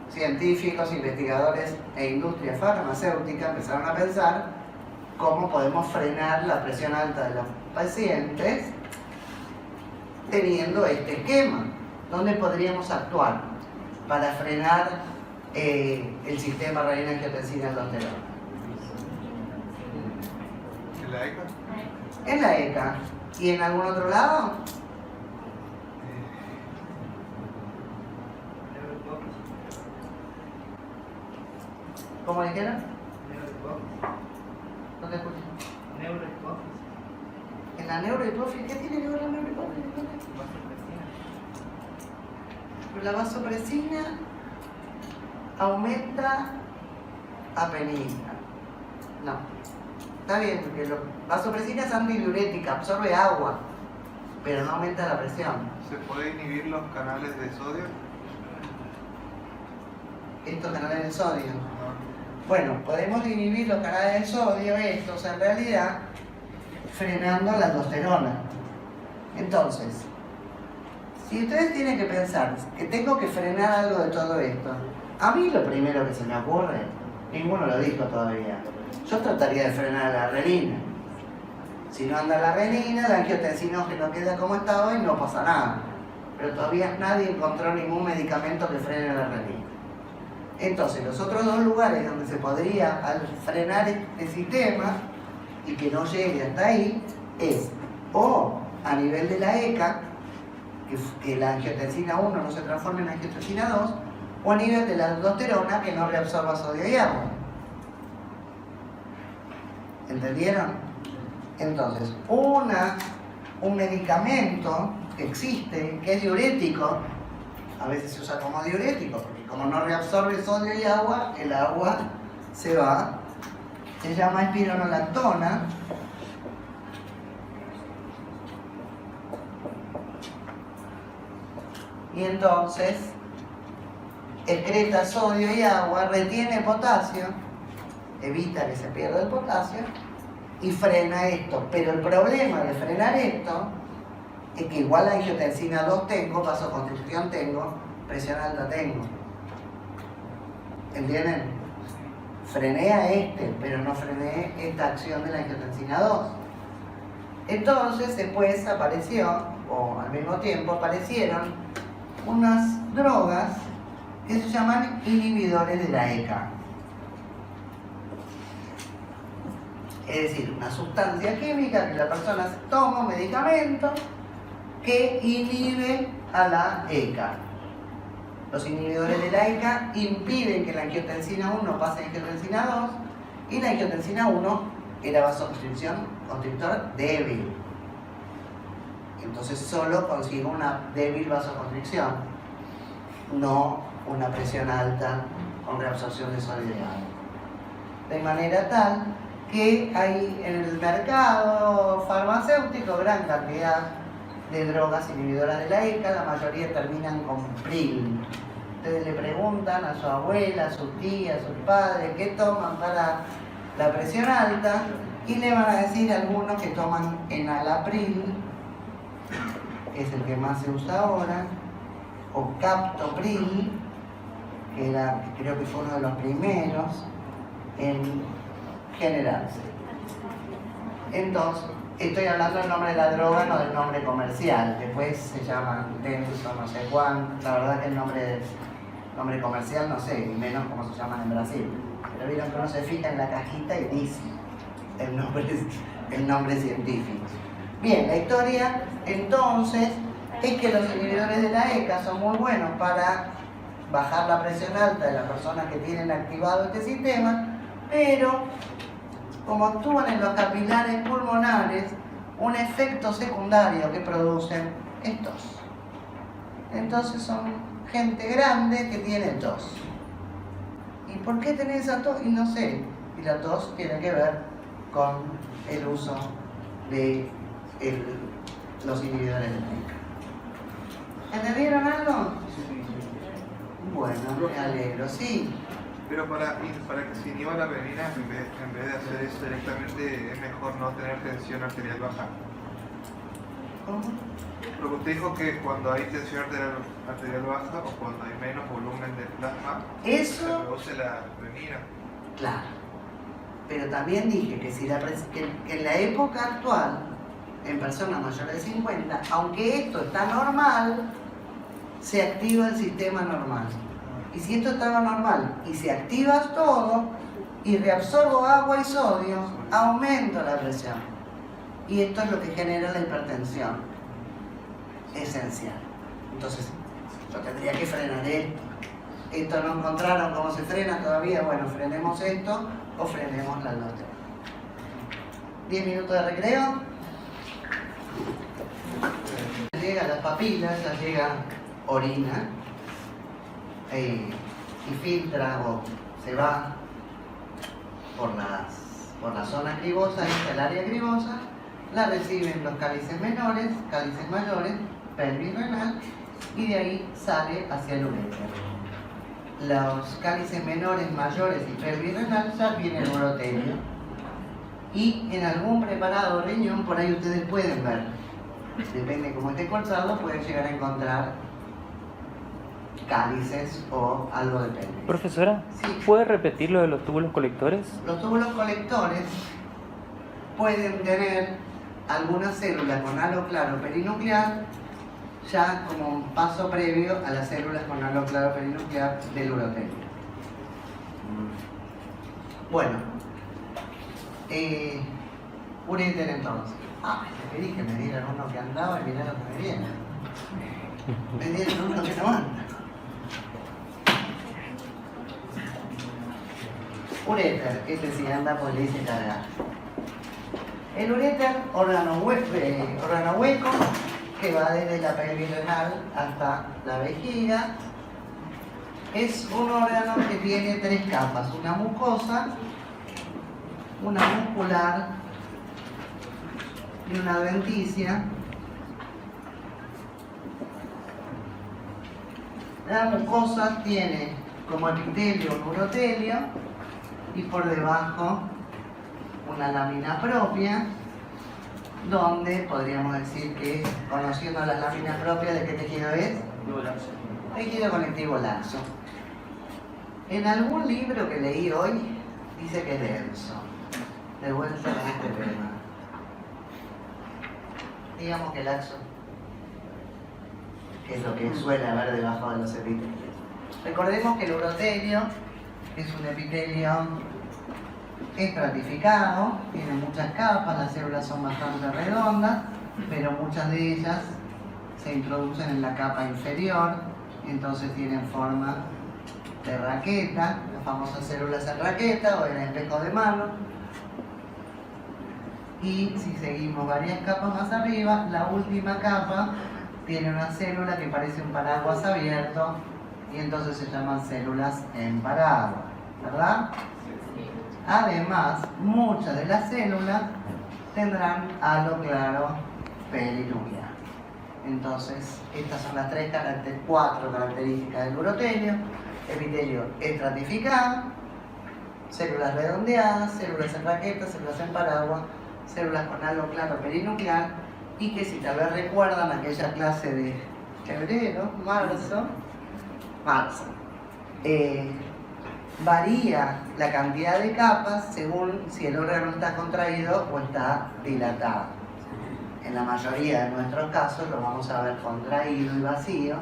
[SPEAKER 1] científicos, investigadores e industria farmacéutica empezaron a pensar cómo podemos frenar la presión alta de los pacientes teniendo este esquema. ¿Dónde podríamos actuar para frenar el sistema renina, angiotensina, aldosterona?
[SPEAKER 2] ¿En la ECA?
[SPEAKER 1] En la ECA. ¿Y en algún otro lado? ¿Cómo dijeron? No te escucho.
[SPEAKER 3] Neurohipófisis.
[SPEAKER 1] En la neurohipófisis, ¿qué tiene que ver la neurohipófisis? La vasopresina aumenta apenina. No. Está bien, porque la vasopresina es antidiurética, absorbe agua, pero no aumenta la presión.
[SPEAKER 2] ¿Se puede inhibir los canales de sodio?
[SPEAKER 1] Estos canales de sodio.
[SPEAKER 2] No.
[SPEAKER 1] Bueno, podemos inhibir los canales de sodio, estos en realidad, frenando la aldosterona. Entonces, si ustedes tienen que pensar que tengo que frenar algo de todo esto, a mí lo primero que se me ocurre, ninguno lo dijo todavía, yo trataría de frenar la renina. Si no anda la renina, el angiotensinógeno queda como estaba y no pasa nada. Pero todavía nadie encontró ningún medicamento que frene la renina. Entonces, los otros dos lugares donde se podría frenar este sistema y que no llegue hasta ahí es o a nivel de la ECA, que la angiotensina 1 no se transforme en angiotensina 2, o a nivel de la aldosterona, que no reabsorba sodio y agua. ¿Entendieron? Entonces, un medicamento que existe, que es diurético, a veces se usa como diurético, porque como no reabsorbe sodio y agua, el agua se va, se llama espironolactona. Y entonces excreta sodio y agua, retiene potasio, evita que se pierda el potasio y frena esto. Pero el problema de frenar esto es que igual angiotensina 2 tengo, vasoconstricción tengo, presión alta tengo. ¿Entienden? Frené a este, pero no frené esta acción de la angiotensina 2. Entonces después apareció, o al mismo tiempo aparecieron, unas drogas que se llaman inhibidores de la ECA. Es decir, una sustancia química que la persona toma, un medicamento que inhibe a la ECA. Los inhibidores de la ECA impiden que la angiotensina 1 pase a angiotensina 2 y la angiotensina 1 era vasoconstrictor débil. Entonces solo consigo una débil vasoconstricción, no una presión alta con reabsorción de sodio y agua. De manera tal que hay en el mercado farmacéutico gran cantidad de drogas inhibidoras de la ECA, la mayoría terminan con PRIL. Ustedes le preguntan a su abuela, a su tía, a sus padres qué toman para la presión alta y le van a decir algunos que toman enalapril, que es el que más se usa ahora, o captopril, que creo que fue uno de los primeros en generarse. Entonces, estoy hablando del nombre de la droga, no del nombre comercial. Después se llaman Denso, no sé cuánto. La verdad que el nombre comercial no sé, ni menos cómo se llaman en Brasil. Pero vieron que uno se fija en la cajita y dice el nombre científico. Bien, la historia entonces es que los inhibidores de la ECA son muy buenos para bajar la presión alta de las personas que tienen activado este sistema, pero como actúan en los capilares pulmonares, un efecto secundario que producen es tos. Entonces son gente grande que tiene tos. ¿Y por qué tenés esa tos? Y no sé. Y la tos tiene que ver con el uso de los inhibidores de la ECA. ¿Entendieron algo? Bueno, me alegro, sí.
[SPEAKER 2] Pero para que se inhiba la renina, en vez de hacer eso directamente, es mejor no tener tensión arterial baja.
[SPEAKER 1] ¿Cómo?
[SPEAKER 2] Porque usted dijo que cuando hay tensión arterial baja o cuando hay menos volumen de plasma,
[SPEAKER 1] Eso,
[SPEAKER 2] se reduce la renina.
[SPEAKER 1] claro. Pero también dije que, que en la época actual, en personas mayores de 50, aunque esto está normal, se activa el sistema normal. Y si esto está normal y se activa todo y reabsorbo agua y sodio, aumento la presión. Y esto es lo que genera la hipertensión esencial. Entonces, yo tendría que frenar esto. Esto no encontraron cómo se frena todavía. Bueno, frenemos esto o frenemos la aldosterona. 10 minutos de recreo. Llega a las papilas, ya llega orina y filtra o se va por la zona cribosa, esta el área cribosa, la reciben los cálices menores, cálices mayores, pelvis renal y de ahí sale hacia el uréter. Los cálices menores, mayores y pelvis renal ya viene el urotelio. Y en algún preparado de riñón, por ahí ustedes pueden ver, depende de cómo esté cortado, pueden llegar a encontrar cálices o algo de pelvis.
[SPEAKER 4] Profesora,
[SPEAKER 1] Sí.
[SPEAKER 4] ¿puede repetir lo de los túbulos colectores?
[SPEAKER 1] Los túbulos colectores pueden tener algunas células con halo claro perinuclear, ya como un paso previo a las células con halo claro perinuclear del urotelio. Bueno, uréter entonces. Le pedí que me dieran uno que andaba y mirá lo que me dieron. Me dieron uno que no anda. Uréter, este sí anda pues le hice cargar. El uréter, órgano hueco, que va desde la pelvis renal hasta la vejiga, es un órgano que tiene tres capas, una mucosa, una muscular y una adventicia. La mucosa tiene como epitelio un urotelio y por debajo una lámina propia, donde podríamos decir que, conociendo las láminas propias, ¿de qué tejido es? Tejido conectivo laxo. En algún libro que leí hoy dice que es denso. De vuelta a este tema. Digamos que laxo, que es lo que suele haber debajo de los epitelios. Recordemos que el urotelio es un epitelio estratificado, tiene muchas capas, las células son bastante redondas, pero muchas de ellas se introducen en la capa inferior y entonces tienen forma de raqueta, las famosas células en raqueta o en espejo de mano. Y si seguimos varias capas más arriba, la última capa tiene una célula que parece un paraguas abierto y entonces se llaman células en paraguas, ¿verdad? Además, muchas de las células tendrán halo claro perinuclear. Entonces, estas son las cuatro características del urotelio: epitelio estratificado, células redondeadas, células en raqueta, células en paraguas, células con halo claro perinuclear, y que si tal vez recuerdan aquella clase de febrero, marzo, varía la cantidad de capas según si el órgano está contraído o está dilatado. En la mayoría de nuestros casos lo vamos a ver contraído y vacío,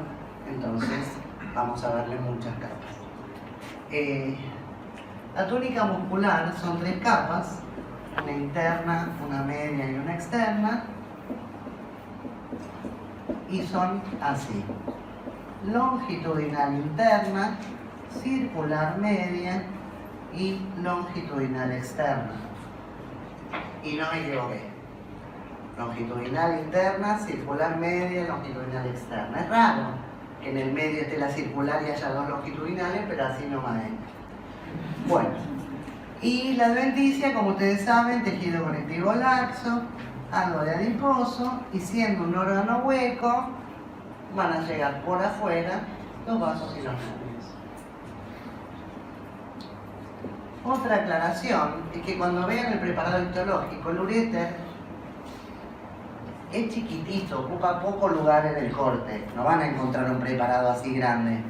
[SPEAKER 1] entonces vamos a verle muchas capas. La túnica muscular son tres capas, una interna, una media y una externa, y son así: longitudinal interna, circular media y longitudinal externa. Y no me equivoqué. Longitudinal interna, circular media, longitudinal externa. Es raro que en el medio esté la circular y haya dos longitudinales, pero así nomás es. Bueno, y la adventicia, como ustedes saben, tejido conectivo laxo, algo de adiposo, y siendo un órgano hueco, van a llegar por afuera los vasos y los nervios. Otra aclaración es que cuando vean el preparado histológico, el uréter es chiquitito, ocupa poco lugar en el corte. No van a encontrar un preparado así grande,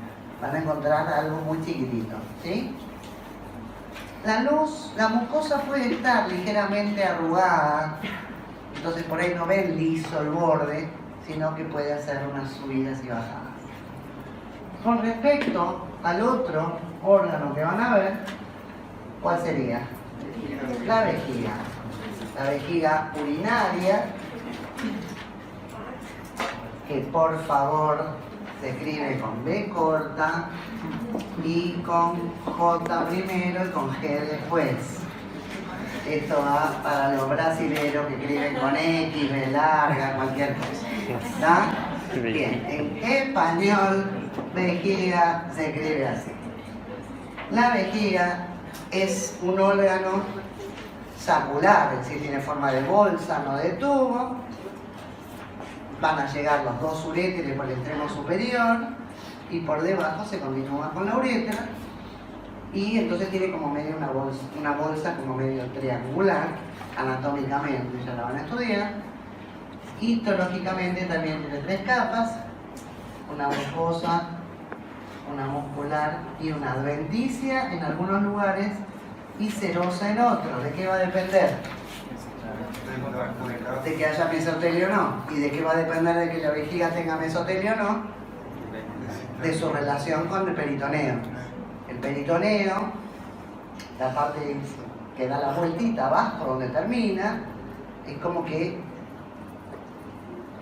[SPEAKER 1] van a encontrar algo muy chiquitito, ¿sí? La mucosa puede estar ligeramente arrugada, entonces por ahí no ven liso el borde, sino que puede hacer unas subidas y bajadas. Con respecto al otro órgano que van a ver, ¿cuál sería? La vejiga. La vejiga urinaria, que por favor se escribe con B corta y con J primero y con G después. Esto va para los brasileros que escriben con X, B larga, cualquier cosa. ¿Está? Bien, en español, vejiga se escribe así. La vejiga es un órgano sacular, es decir, tiene forma de bolsa, no de tubo. Van a llegar los dos uréteres por el extremo superior y por debajo se continúa con la uretra. Y entonces tiene como medio una bolsa como medio triangular, anatómicamente, ya la van a estudiar. Histológicamente también tiene 3 capas, una mucosa, una muscular y una adventicia en algunos lugares y serosa en otros. ¿De qué va a depender? De que haya mesotelio o no. ¿Y de qué va a depender de que la vejiga tenga mesotelio o no? De su relación con el peritoneo. El peritoneo, la parte que da la vueltita abajo donde termina, es como que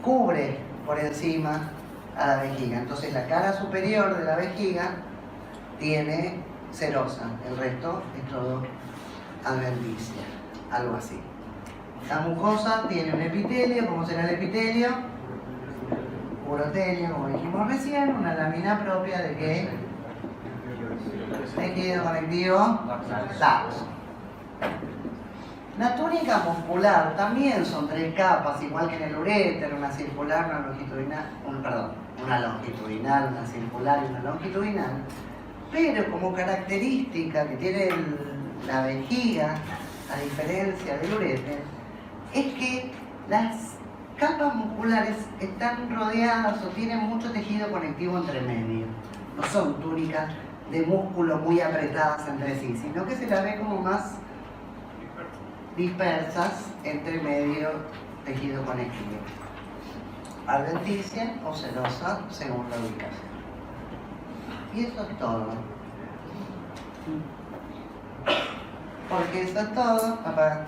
[SPEAKER 1] cubre por encima a la vejiga. Entonces la cara superior de la vejiga tiene serosa, el resto es todo adventicia, algo así. La mucosa tiene un epitelio. ¿Cómo será el epitelio? Urotelio, como dijimos recién, una lámina propia de qué? Tejido conectivo laxo. La túnica muscular también son 3 capas, igual que en el uréter, una circular, una longitudinal, una longitudinal, una circular y una longitudinal. Pero como característica que tiene la vejiga, a diferencia del uréter, es que las capas musculares están rodeadas o tienen mucho tejido conectivo entre medio. No son túnicas de músculo muy apretadas entre sí, sino que se las ve como más dispersas entre medio tejido conectivo. Adventicia o serosa según la ubicación. Y eso es todo. Porque eso es todo, papá.